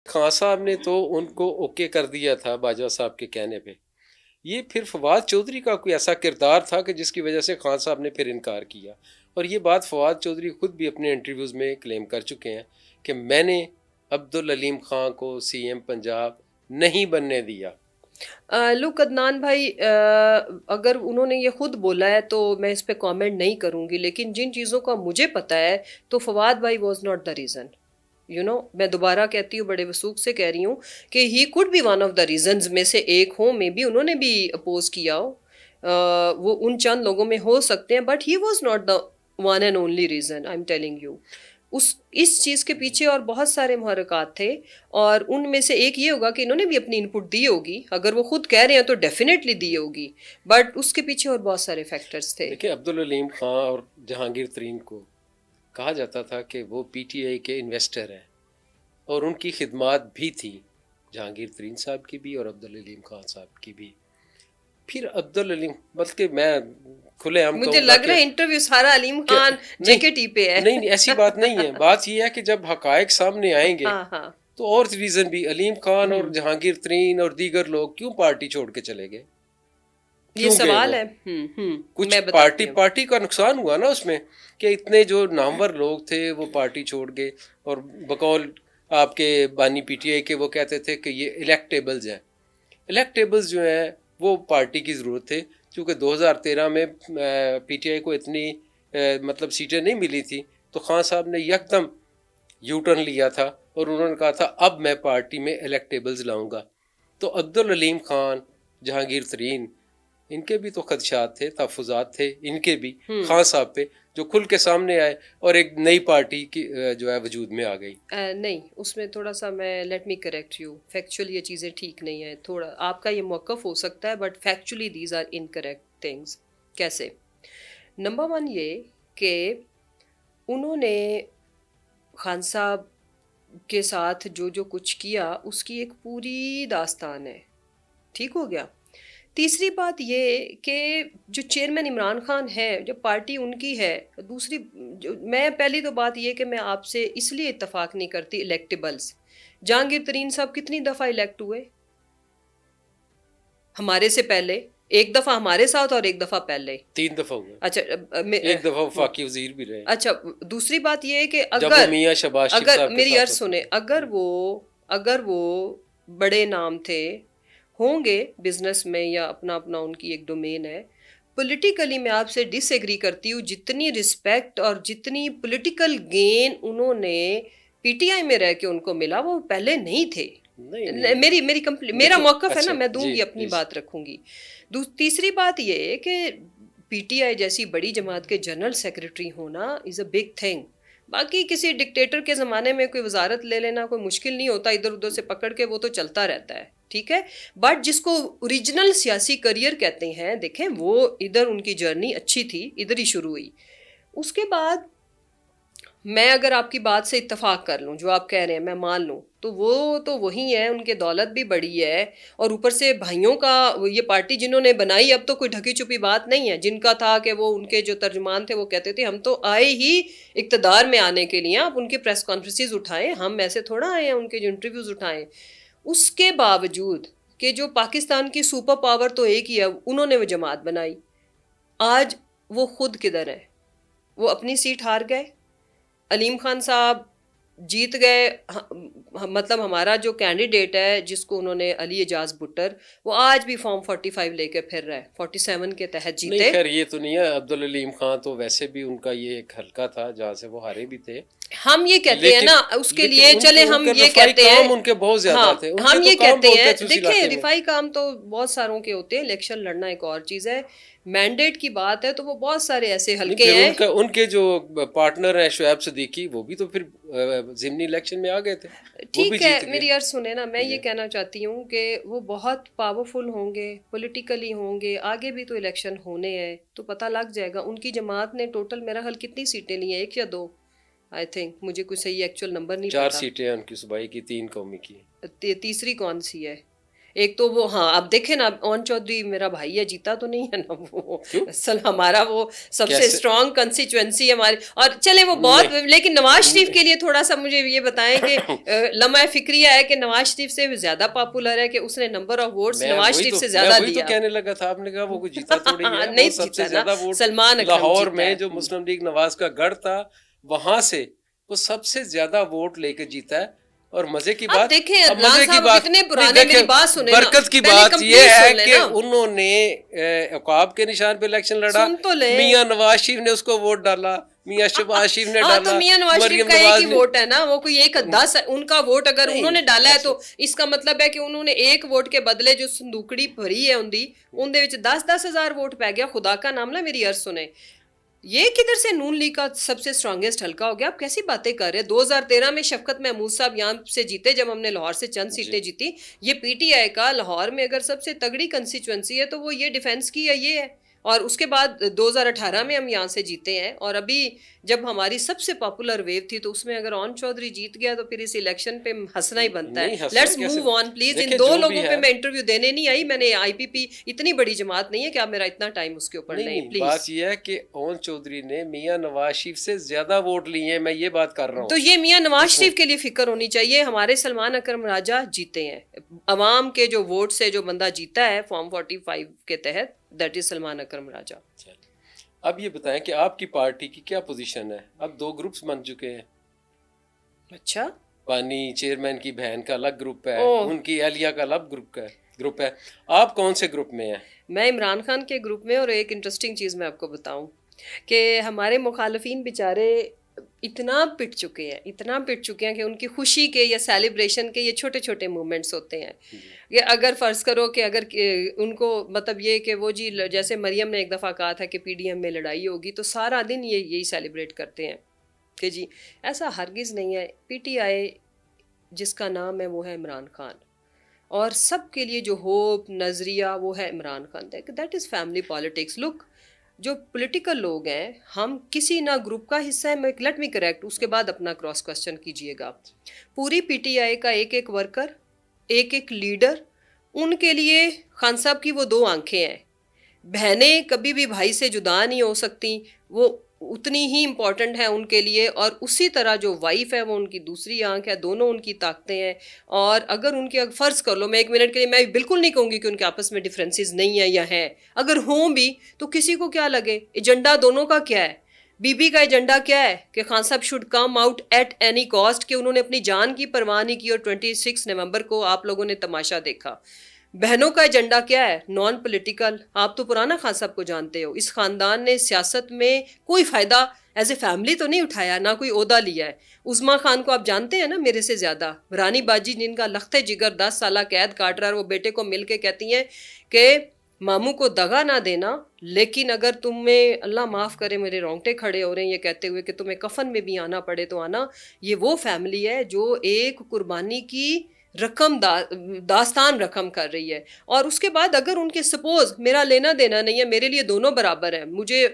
خان صاحب نے تو ان کو اوکے کر دیا تھا باجوہ صاحب کے کہنے پہ. یہ پھر فواد چودھری کا کوئی ایسا کردار تھا کہ جس کی وجہ سے خان صاحب نے پھر انکار کیا. اور یہ بات فواد چودھری خود بھی اپنے انٹرویوز میں کلیم کر چکے ہیں کہ میں نے عبدالعلیم خان کو سی ایم پنجاب نہیں بننے دیا. لک عدنان بھائی، اگر انہوں نے یہ خود بولا ہے تو میں اس پہ کامنٹ نہیں کروں گی، لیکن جن چیزوں کا مجھے پتا ہے تو فواد بھائی واز ناٹ دا ریزن. میں دوبارہ کہتی ہوں، بڑے وثوق سے کہہ رہی ہوں کہ he could be one of the reasons میں سے ایک ہوں. مے بی انہوں نے بھی اپوز کیا ہو، وہ ان چند لوگوں میں ہو سکتے ہیں، but he was not the one and only reason. I am telling you, اس چیز کے پیچھے اور بہت سارے محرکات تھے، اور ان میں سے ایک یہ ہوگا کہ انہوں نے بھی اپنی ان پٹ دی ہوگی. اگر وہ خود کہہ رہے ہیں تو ڈیفینیٹلی دی ہوگی، بٹ اس کے پیچھے اور بہت سارے فیکٹرز تھے. دیکھیں، عبدالعلیم خان اور جہانگیر ترین کو کہا جاتا تھا کہ وہ پی ٹی آئی کے انویسٹر ہیں، اور ان کی خدمات بھی تھی، جہانگیر ترین صاحب کی بھی اور عبدالعلیم خان صاحب کی بھی. پھر عبدالعلیم، بلکہ میں کھلے عام مجھے کہوں گا لگ رہا ہے انٹرویو سارا علیم خان جے کے ٹی پہ ہے. نہیں، ایسی بات نہیں ہے. بات یہ ہے کہ جب حقائق سامنے آئیں گے ہاں ہاں، تو اور ریزن بھی، علیم خان اور جہانگیر ترین اور دیگر لوگ کیوں پارٹی چھوڑ کے چلے گئے؟ یہ سوال ہے. کچھ میں بتاتی ہوں. پارٹی کا نقصان ہوا نا اس میں، کہ اتنے جو نامور لوگ تھے وہ پارٹی چھوڑ گئے. اور بقول آپ کے بانی پی ٹی آئی کے وہ کہتے تھے کہ یہ الیکٹیبلز ہیں. الیکٹیبلز جو ہیں وہ پارٹی کی ضرورت ہے، کیونکہ 2013 میں پی ٹی آئی کو اتنی مطلب سیٹیں نہیں ملی تھی، تو خان صاحب نے یکدم یو ٹرن لیا تھا اور انہوں نے کہا تھا اب میں پارٹی میں الیکٹیبلز لاؤں گا. تو عبدالعلیم خان، جہانگیر ترین، ان کے بھی تو خدشات تھے، تحفظات تھے ان کے بھی خان صاحب پہ، جو کھل کے سامنے آئے اور ایک نئی پارٹی کی جو ہے وجود میں آ گئی. نہیں، اس میں تھوڑا سا میں let me correct you, factually یہ چیزیں ٹھیک نہیں ہیں. تھوڑا آپ کا یہ موقف ہو سکتا ہے، but factually these are incorrect things. کیسے؟ نمبر ون یہ کہ انہوں نے خان صاحب کے ساتھ جو کچھ کیا اس کی ایک پوری داستان ہے. ٹھیک ہو گیا. تیسری بات یہ کہ جو چیئرمین عمران خان ہے، جو پارٹی ان کی ہے. دوسری، میں پہلی تو بات یہ کہ میں آپ سے اس لیے اتفاق نہیں کرتی الیکٹیبلز. جہانگیر ترین صاحب کتنی دفعہ الیکٹ ہوئے ہمارے سے پہلے؟ ایک دفعہ ہمارے ساتھ اور ایک دفعہ پہلے. 3 دفعہ ہوئے. اچھا، ایک دفعہ وفاقی وزیر بھی رہے. اچھا، دوسری بات یہ ہے کہ جب وہ میاں شہباز شریف صاحب کے میری ساتھ عرض سنیں، اگر وہ بڑے نام تھے، ہوں گے بزنس میں یا اپنا ان کی ایک ڈومین ہے. پولیٹیکلی میں آپ سے ڈس ایگری کرتی ہوں. جتنی رسپیکٹ اور جتنی پولیٹیکل گین انہوں نے پی ٹی آئی میں رہ کے ان کو ملا، وہ پہلے نہیں تھے. میرا موقف ہے نا، میں دوں گی، اپنی بات رکھوں گی. تیسری بات یہ ہے کہ پی ٹی آئی جیسی بڑی جماعت کے جنرل سیکرٹری ہونا از اے بگ تھنگ. باقی کسی ڈکٹیٹر کے زمانے میں کوئی وزارت لے لینا کوئی مشکل نہیں ہوتا، ادھر ادھر سے پکڑ کے وہ تو چلتا رہتا ہے. ٹھیک ہے، بٹ جس کو اوریجنل سیاسی کریئر کہتے ہیں، دیکھیں وہ ادھر ان کی جرنی اچھی تھی، ادھر ہی شروع ہوئی. اس کے بعد میں اگر آپ کی بات سے اتفاق کر لوں، جو آپ کہہ رہے ہیں میں مان لوں، تو وہ تو وہی ہیں، ان کے دولت بھی بڑی ہے، اور اوپر سے بھائیوں کا یہ پارٹی جنہوں نے بنائی، اب تو کوئی ڈھکی چھپی بات نہیں ہے. جن کا تھا کہ وہ ان کے جو ترجمان تھے وہ کہتے تھے ہم تو آئے ہی اقتدار میں آنے کے لیے. آپ ان کے پریس کانفرنسز اٹھائیں، ہم ایسے تھوڑا آئے ہیں ان کے جو انٹرویوز اٹھائیں. اس کے باوجود کہ جو پاکستان کی سپر پاور تو ایک ہی ہے، انہوں نے وہ جماعت بنائی. آج وہ خود کدھر ہے؟ وہ اپنی سیٹ ہار گئے. علیم خان صاحب جیت گئے. مطلب ہمارا جو کینڈیڈیٹ ہے جس کو انہوں نے، علی اعجاز بٹر، وہ آج بھی فارم 45 لے کے پھر رہا ہے. 47 کے تحت جیتے. نہیں خیر، یہ تو نہیں ہے. عبدالعلیم خان تو ویسے بھی ان کا یہ ایک حلقہ تھا جہاں سے وہ ہارے بھی تھے. ہم یہ کہتے ہیں نا اس کے لیے، چلے ہم یہ کہتے ہیں، ان کے بہت زیادہ تھے. ہم یہ کہتے ہیں، دیکھیں رفائی کام تو بہت ساروں کے ہوتے ہیں، الیکشن لڑنا ایک اور چیز ہے. مینڈیٹ کی بات ہے تو وہ بہت سارے ایسے حلقے ہیں. ان کے جو پارٹنر ہیں شعیب صدیقی، وہ بھی تو پھر ضمنی الیکشن میں آ گئے تھے. ٹھیک ہے، میری عرض سنیں نا، میں یہ کہنا چاہتی ہوں کہ وہ بہت پاورفل ہوں گے، پولیٹیکلی ہوں گے، آگے بھی تو الیکشن ہونے ہیں تو پتہ لگ جائے گا. ان کی جماعت نے ٹوٹل میرا خیال کتنی سیٹیں لی ہیں؟ 1 یا 2، آئی تھنک، مجھے کوئی صحیح ایکچوئل نمبر نہیں پتا. 4 سیٹیں ان کی صوبائی کی، 3 قومی کی. تیسری کون سی ہے؟ ایک تو وہ ہاں اب دیکھیں نا اون چودھری میرا بھائی ہے جیتا تو نہیں ہے نا وہ اصل ہمارا وہ سب سے اسٹرانگ کنسٹیچوئنسی ہماری اور چلے وہ بہت لیکن نواز شریف کے لیے تھوڑا سا مجھے یہ بتائیں کہ لمحہ فکریہ ہے کہ نواز شریف سے زیادہ پاپولر ہے کہ اس نے number of votes Nawaz Sharif سے زیادہ لیا. وہی تو کہنے لگا تھا آپ نے کہا وہ جیتا تھوڑی ہے. نہیں سب سے جیتا زیادہ ووٹ سلمان اکرم لاہور جیتا میں ہے. جو مسلم لیگ نواز کا گڑھ تھا وہاں سے وہ سب سے زیادہ ووٹ لے کے جیتا ہے. اور مزے کی بات برکت کی بات یہ ہے کہ انہوں نے عقاب کے نشان پہ الیکشن لڑا, میاں نواز شریف نے اس کو ووٹ ڈالا, میاں شہباز شریف نے ڈالا. تو میاں نواز شریف کا ایک ہی ووٹ ہے نا, وہ کوئی 1-10 ان کا ووٹ اگر انہوں نے ڈالا ہے تو اس کا مطلب ہے کہ انہوں نے ایک ووٹ کے بدلے جو صندوقڑی بھری ہے ان دے وچ 10-10 ہزار ووٹ پہ گیا. خدا کا نام لا میری عرض سنیں, یہ کدھر سے نون لیگ کا سب سے اسٹرانگیسٹ حلقہ ہو گیا؟ آپ کیسی باتیں کر رہے ہیں؟ 2013 میں شفقت محمود صاحب یہاں سے جیتے جب ہم نے لاہور سے چند سیٹیں جیتی. یہ پی ٹی آئی کا لاہور میں اگر سب سے تگڑی کنسٹیچوئنسی ہے تو وہ یہ ڈیفینس کی ہے یہ ہے. اور اس کے بعد 2018 میں ہم یہاں سے جیتے ہیں. اور ابھی جب ہماری سب سے پاپولر ویو تھی تو اس میں اگر اون چودھری جیت گیا تو پھر اس الیکشن پہ ہنسنا ہی بنتا ہے. Let's move on please. ان دو لوگوں پہ میں انٹرویو دینے نہیں آئی. میں نے آئی پی پی اتنی بڑی جماعت نہیں ہے کہ آپ میرا اتنا ٹائم اس کے اوپر نہیں. پلیز بات یہ ہے کہ اون چودھری نے میاں نواز شریف سے زیادہ ووٹ لیے ہیں, میں یہ بات کر رہا ہوں. تو یہ میاں نواز شریف کے لیے فکر ہونی چاہیے. ہمارے سلمان اکرم راجہ جیتے ہیں, عوام کے جو ووٹ سے جو بندہ جیتا ہے فارم 45 کے تحت, دیٹ از سلمان اکرم راجہ. اب یہ بتائیں کہ آپ کی پارٹی کی کیا پوزیشن ہے؟ اب 2 گروپس بن چکے ہیں. اچھا, بانی چیئرمین کی بہن کا الگ گروپ ہے, ان کی اہلیہ کا الگ گروپ ہے. آپ کون سے گروپ میں ہیں؟ میں عمران خان کے گروپ میں. اور ایک انٹرسٹنگ چیز میں آپ کو بتاؤں کہ ہمارے مخالفین بیچارے اتنا پٹ چکے ہیں کہ ان کی خوشی کے یا سیلیبریشن کے یہ چھوٹے چھوٹے مومنٹس ہوتے ہیں. کہ اگر فرض کرو کہ اگر ان کو مطلب یہ کہ وہ جی جیسے مریم نے ایک دفعہ کہا تھا کہ پی ڈی ایم میں لڑائی ہوگی تو سارا دن یہی سیلیبریٹ کرتے ہیں کہ جی ایسا ہرگز نہیں ہے. پی ٹی آئی جس کا نام ہے وہ ہے عمران خان, اور سب کے لیے جو ہوپ نظریہ وہ ہے Imran Khan. That is family politics. Look جو پولیٹیکل لوگ ہیں ہم کسی نہ گروپ کا حصہ ہے. لیٹ می کریکٹ, اس کے بعد اپنا کراس کوسچن کیجئے گا. پوری پی ٹی آئی کا ایک ورکر, ایک لیڈر, ان کے لیے خان صاحب کی وہ 2 آنکھیں ہیں. بہنیں کبھی بھی بھائی سے جدا نہیں ہو سکتی, وہ اتنی ہی امپورٹنٹ ہے ان کے لیے. اور اسی طرح جو وائف ہے وہ ان کی دوسری آنکھ ہے. دونوں ان کی طاقتیں ہیں. اور اگر ان کے فرض کر لو, میں 1 منٹ کے لیے میں بالکل نہیں کہوں گی کہ ان کے آپس میں ڈفرینسز نہیں ہیں یا ہیں, اگر ہوں بھی تو کسی کو کیا لگے. ایجنڈا دونوں کا کیا ہے؟ بی بی کا ایجنڈا کیا ہے کہ خان صاحب should come out at any cost, کہ انہوں نے اپنی جان کی پرواہ نہیں کی. اور 26 نومبر کو آپ لوگوں نے تماشا دیکھا. بہنوں کا ایجنڈا کیا ہے؟ Non political. آپ تو پرانا خان صاحب کو جانتے ہو. اس خاندان نے سیاست میں کوئی فائدہ ایز اے فیملی تو نہیں اٹھایا, نہ کوئی عہدہ لیا ہے. عظما خان کو آپ جانتے ہیں نا میرے سے زیادہ. رانی باجی جن کا لخت جگر 10 سالہ قید کاٹ رہا ہے, وہ بیٹے کو مل کے کہتی ہیں کہ ماموں کو دغا نہ دینا, لیکن اگر تمہیں اللہ معاف کرے میرے رونگٹے کھڑے ہو رہے ہیں یہ کہتے ہوئے کہ تمہیں کفن میں بھی آنا پڑے تو آنا. یہ وہ فیملی ہے جو ایک قربانی کی رقم داستان رقم کر رہی ہے. اور اس کے بعد اگر ان کے سپوز میرا لینا دینا نہیں ہے, میرے لیے دونوں برابر ہیں, مجھے